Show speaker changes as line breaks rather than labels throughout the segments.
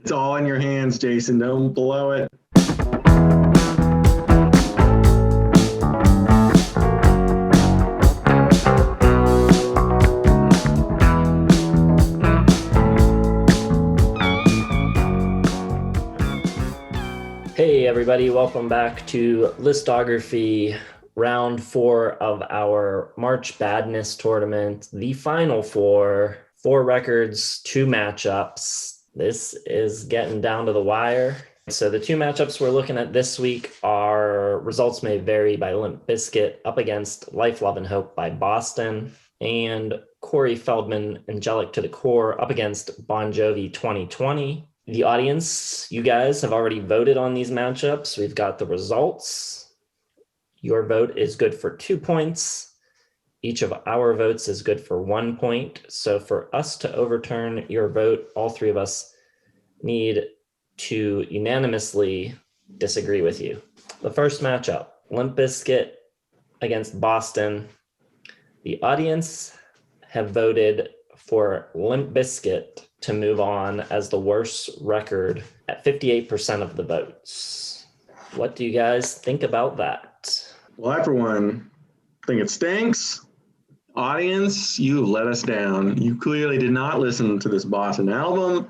It's all in your hands, Jason. Don't blow it.
Hey everybody, welcome back to Listography, round 4 of our March Badness tournament, the final four records, 2 matchups. This is getting down to the wire. So the 2 matchups we're looking at this week are results may vary by Limp Biscuit up against Life, Love, and Hope by Boston, and Corey Feldman, Angelic to the Core up against Bon Jovi 2020. The audience, you guys have already voted on these matchups. We've got the results. Your vote is good for 2 points. Each of our votes is good for 1 point. So for us to overturn your vote, all 3 of us need to unanimously disagree with you. The first matchup, Limp Bizkit against Boston. The audience have voted for Limp Bizkit to move on as the worst record at 58% of the votes. What do you guys think about that?
Well, I, for one, think it stinks. Audience, you let us down. You clearly did not listen to this Boston album,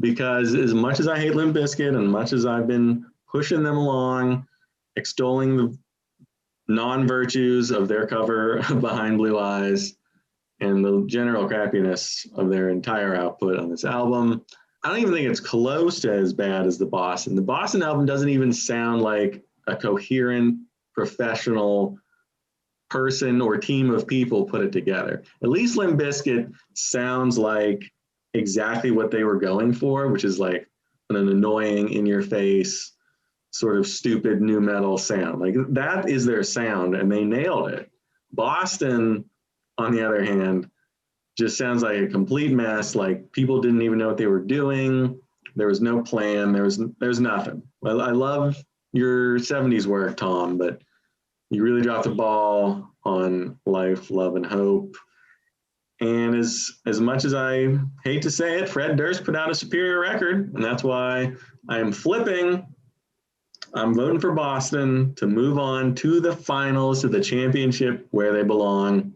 because as much as I hate Limp Bizkit and much as I've been pushing them along, extolling the non-virtues of their cover Behind Blue Eyes, and the general crappiness of their entire output on this album, I don't even think it's close to as bad as the Boston. The Boston album doesn't even sound like a coherent, professional person or team of people put it together. At least Limp Bizkit sounds like exactly what they were going for, which is like an annoying, in-your-face, sort of stupid nu metal sound. Like, that is their sound, and they nailed it. Boston, on the other hand, just sounds like a complete mess. Like, people didn't even know what they were doing. There was no plan. There's nothing. Well, I love your 70s work, Tom, but you really dropped the ball on Life, Love, and Hope. And as much as I hate to say it, Fred Durst put out a superior record, and that's why I am flipping. I'm voting for Boston to move on to the finals, to the championship where they belong.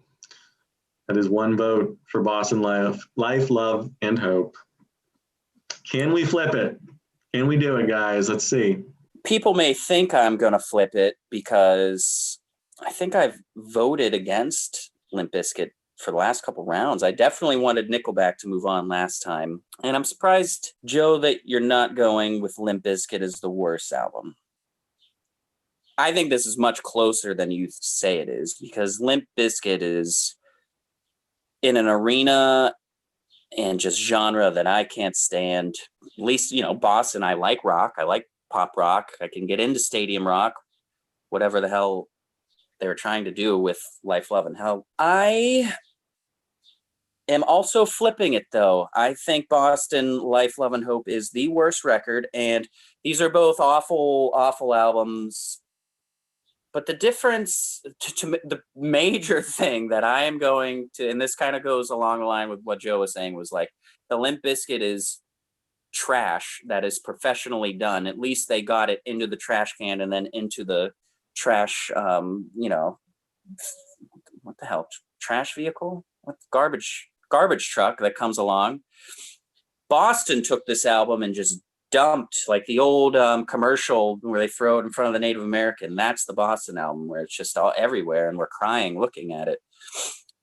That is 1 vote for Boston Life, Love, and Hope. Can we flip it? Can we do it, guys? Let's see.
People may think I'm going to flip it because I think I've voted against Limp Bizkit for the last couple rounds. I definitely wanted Nickelback to move on last time. And I'm surprised, Joe, that you're not going with Limp Bizkit as the worst album. I think this is much closer than you say it is, because Limp Bizkit is in an arena and just genre that I can't stand. At least, Boston, I like rock. I like pop rock. I can get into stadium rock, whatever the hell they were trying to do with Life, Love, and Hope. I am also flipping it, though. I think Boston, Life, Love, and Hope is the worst record, and these are both awful, awful albums. But the difference, the major thing that I am going to, and this kind of goes along the line with what Joe was saying, was like, the Limp Bizkit is trash that is professionally done. At least they got it into the trash can and then into the trash, what the hell, trash vehicle? What, garbage truck that comes along. Boston took this album and just dumped, like the old commercial where they throw it in front of the Native American. That's the Boston album, where it's just all everywhere and we're crying looking at it.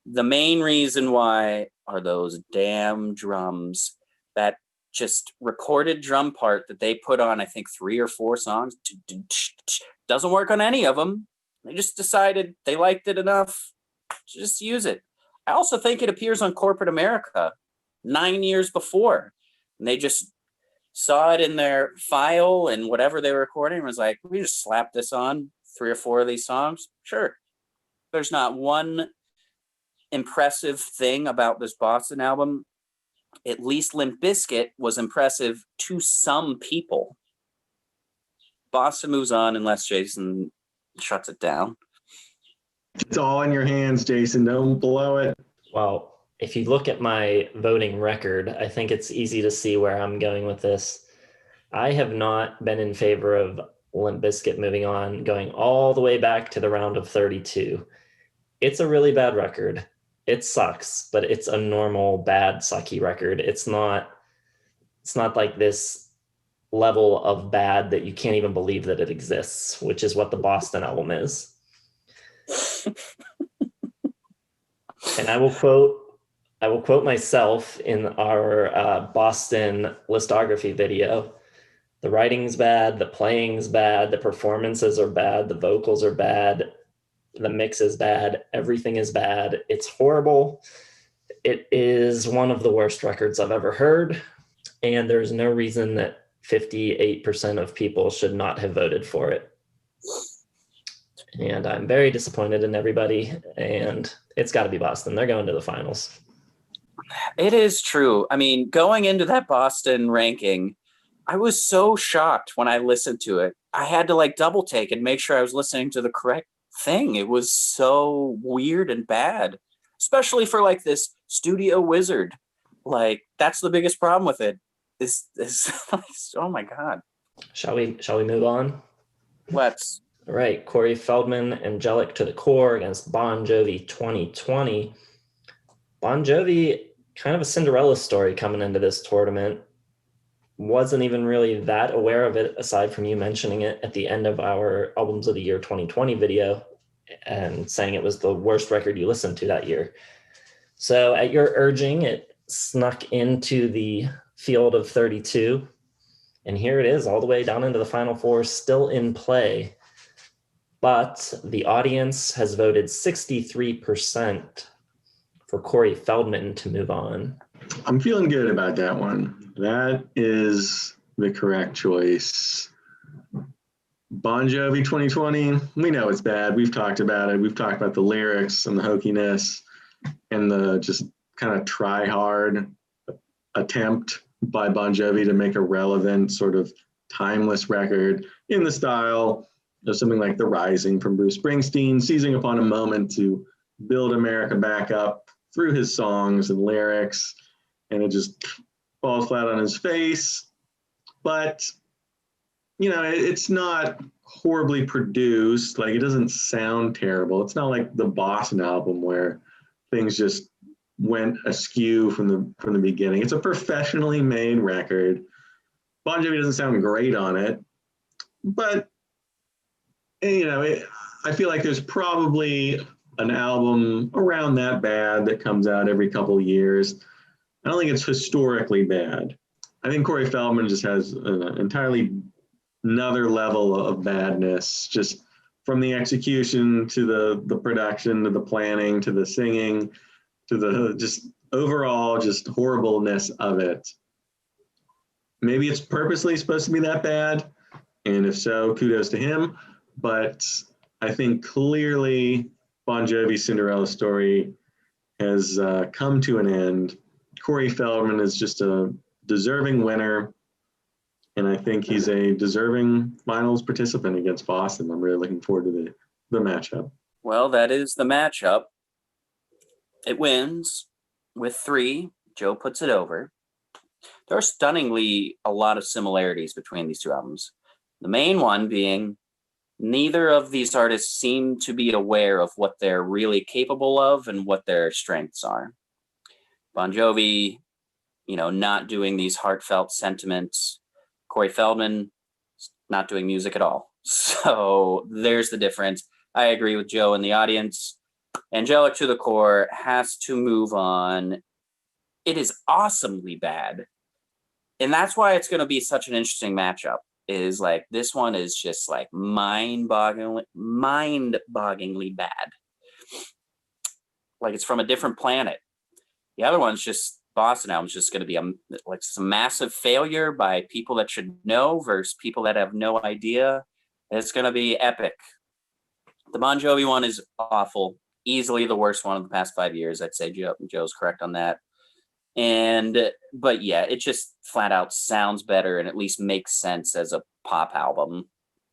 The main reason why are those damn drums. That just recorded drum part that they put on, I think 3 or 4 songs, doesn't work on any of them. They just decided they liked it enough to just use it. I also think it appears on Corporate America 9 years before, and they just saw it in their file and whatever they were recording was like, we just slap this on 3 or 4 of these songs. Sure. There's not one impressive thing about this Boston album. At least Limp Bizkit was impressive to some people. Boston moves on unless Jason shuts it down.
It's all in your hands, Jason. Don't blow it.
Well, if you look at my voting record, I think it's easy to see where I'm going with this. I have not been in favor of Limp Bizkit moving on, going all the way back to the round of 32. It's a really bad record. It sucks, but it's a normal bad sucky record. It's not like this level of bad that you can't even believe that it exists, which is what the Boston album is. And I will quote myself in our Boston listography video. The writing's bad, the playing's bad, the performances are bad, the vocals are bad, the mix is bad, everything is bad. It's horrible. It is one of the worst records I've ever heard, and there's no reason that 58% of people should not have voted for it. And I'm very disappointed in everybody, and it's got to be Boston. They're going to the finals.
It is true. I mean, going into that Boston ranking, I was so shocked when I listened to it. I had to like double take and make sure I was listening to the correct thing. It was so weird and bad, especially for like this studio wizard. Like, that's the biggest problem with it. Is oh my God.
Shall we move on?
Let's.
All right, Corey Feldman, Angelic to the Core against Bon Jovi 2020. Bon Jovi, kind of a Cinderella story coming into this tournament. Wasn't even really that aware of it, aside from you mentioning it at the end of our Albums of the Year 2020 video and saying it was the worst record you listened to that year. So at your urging, it snuck into the field of 32. And here it is, all the way down into the Final Four, still in play. But the audience has voted 63% for Corey Feldman to move on.
I'm feeling good about that one. That is the correct choice. Bon Jovi 2020, we know it's bad. We've talked about it. We've talked about the lyrics and the hokiness and the just kind of try hard attempt by Bon Jovi to make a relevant, sort of timeless record in the style of something like The Rising from Bruce Springsteen, seizing upon a moment to build America back up through his songs and lyrics, and it just falls flat on his face. But, you know, it's not horribly produced. Like, it doesn't sound terrible. It's not like the Boston album where things just went askew from the beginning. It's a professionally made record. Bon Jovi doesn't sound great on it, but, you know, I feel like there's probably an album around that bad that comes out every couple of years. I don't think it's historically bad. I think Corey Feldman just has an entirely another level of badness, just from the execution to the production to the planning to the singing to the just overall just horribleness of it. Maybe it's purposely supposed to be that bad, and if so, kudos to him. But I think clearly Bon Jovi's Cinderella story has come to an end. Corey Feldman is just a deserving winner, and I think he's a deserving finals participant against Boston. I'm really looking forward to the matchup.
Well, that is the matchup. It wins with 3. Joe puts it over. There are stunningly a lot of similarities between these two albums. The main one being neither of these artists seem to be aware of what they're really capable of and what their strengths are. Bon Jovi, you know, not doing these heartfelt sentiments. Corey Feldman, not doing music at all. So there's the difference. I agree with Joe and the audience. Angelic to the Core has to move on. It is awesomely bad. And that's why it's going to be such an interesting matchup. Is like, this one is just like mind-bogglingly bad. Like, it's from a different planet. The other one's just, Boston album's just going to be like some massive failure by people that should know versus people that have no idea. It's going to be epic. The Bon Jovi one is awful. Easily the worst one of the past 5 years. I'd say Joe's correct on that. But yeah, it just flat out sounds better and at least makes sense as a pop album.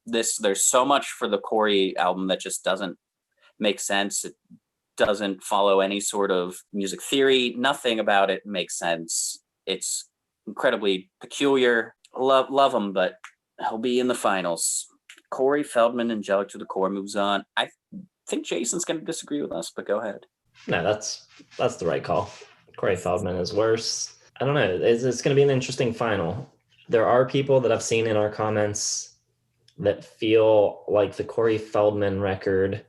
There's so much for the Corey album that just doesn't make sense. doesn't follow any sort of music theory. Nothing about it makes sense. It's incredibly peculiar. Love him, but he'll be in the finals. Corey Feldman, Angelic to the Core moves on. I think Jason's going to disagree with us, but go ahead.
No, that's the right call. Corey Feldman is worse. I don't know. It's going to be an interesting final. There are people that I've seen in our comments that feel like the Corey Feldman record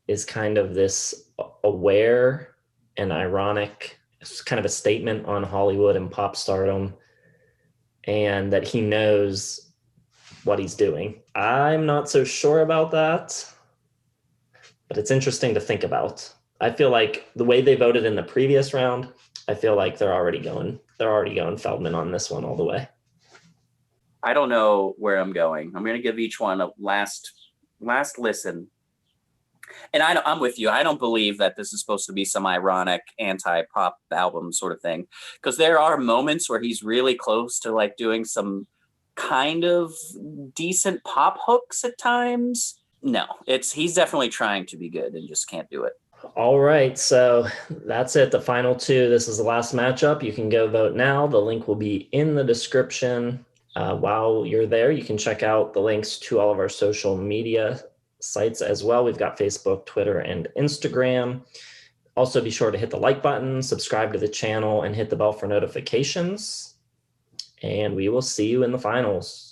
is kind of this aware and ironic, it's kind of a statement on Hollywood and pop stardom, and that he knows what he's doing. I'm not so sure about that, but it's interesting to think about. I feel like the way they voted in the previous round, I feel like they're already going Feldman on this one all the way.
I don't know where I'm going. I'm going to give each one a last listen. And I'm with you. I don't believe that this is supposed to be some ironic anti-pop album sort of thing, because there are moments where he's really close to like doing some kind of decent pop hooks at times. No, he's definitely trying to be good and just can't do it.
All right, so that's it. The final two. This is the last matchup. You can go vote now. The link will be in the description. While you're there, you can check out the links to all of our social media sites as well. We've got Facebook, Twitter, and Instagram. Also, be sure to hit the like button, subscribe to the channel, and hit the bell for notifications. And we will see you in the finals.